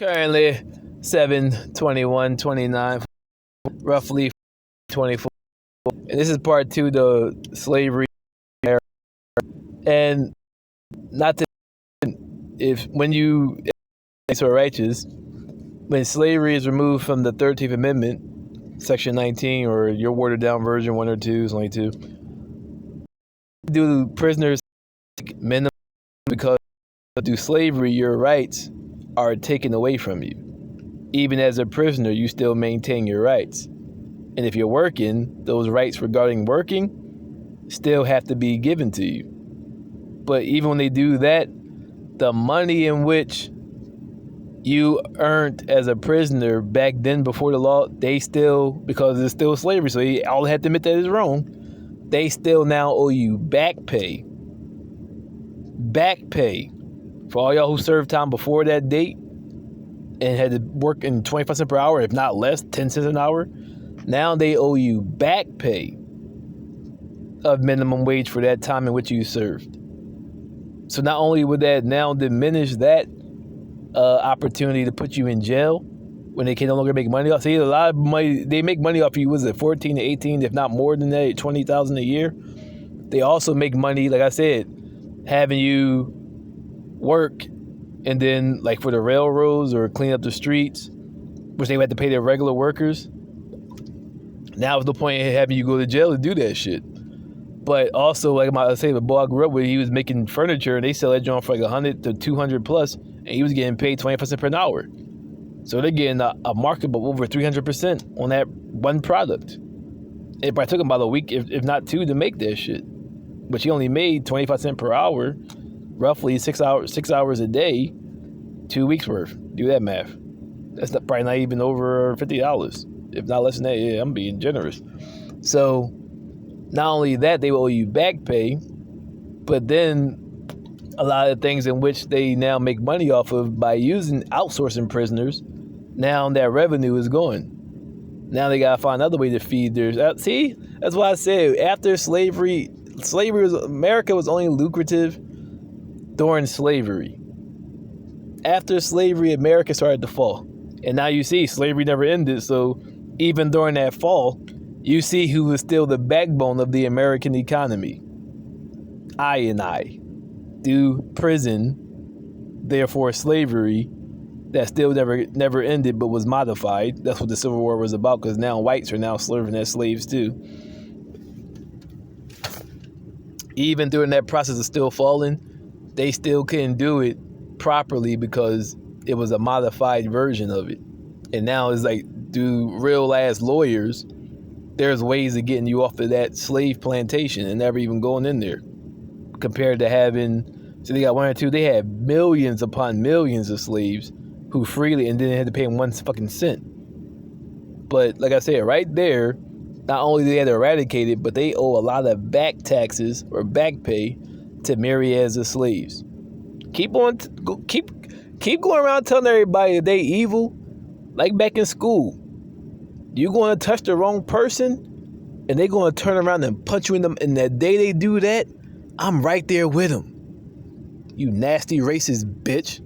Currently 7/21/29, roughly 24. And this is part two, the slavery era. And not to, if when you so righteous, when slavery is removed from the 13th Amendment, Section 19, or your watered down version 1 or 2, is only 2, do prisoners minimum because through slavery your rights are taken away from you. Even as a prisoner, you still maintain your rights. And if you're working, those rights regarding working still have to be given to you. But even when they do that, the money in which you earned as a prisoner back then before the law, they still, because it's still slavery, so all they have to admit that is wrong, they still now owe you back pay. Back pay. For all y'all who served time before that date and had to work in 25 cents per hour, if not less, 10 cents an hour, now they owe you back pay of minimum wage for that time in which you served. So not only would that now diminish that opportunity to put you in jail when they can no longer make money off. See, a lot of money, they make money off you, was it 14 to 18, if not more than that, 20,000 a year. They also make money, like I said, having you work, and then like for the railroads or clean up the streets, which they had to pay their regular workers. Now it's the point of having you go to jail to do that shit. But also, like I say, the boy I grew up with, he was making furniture and they sell that joint for like 100 to 200 plus, and he was getting paid 20% per hour. So they're getting a markup of over 300% on that one product. It probably took him about a week, if not two, to make that shit. But he only made 25 cents per hour, roughly 6 hours a day, 2 weeks worth. Do that math. That's probably not even over $50, if not less than that. Yeah, I'm being generous. So not only that, they will owe you back pay, but then a lot of things in which they now make money off of by using outsourcing prisoners, now that revenue is gone. Now they gotta find another way to feed their. See, that's why I said after slavery America was only lucrative during slavery. After slavery, America started to fall, and now you see slavery never ended. So even during that fall, you see who was still the backbone of the American economy. I through prison, therefore slavery, that still never ended but was modified. That's what the Civil War was about, because now whites are now serving as slaves too. Even during that process of still falling, they still couldn't do it properly because it was a modified version of it. And now it's like, do real ass lawyers, there's ways of getting you off of that slave plantation and never even going in there. Compared to having, so they got one or two, they had millions upon millions of slaves who freely, and then they had to pay them 1 fucking cent. But like I said, right there, not only do they have to eradicate it, but they owe a lot of back taxes or back pay to myriads of slaves. Keep going around telling everybody that they evil, like back in school. You're going to touch the wrong person, and they're going to turn around and punch you in them. And the day they do that, I'm right there with them. You nasty racist bitch.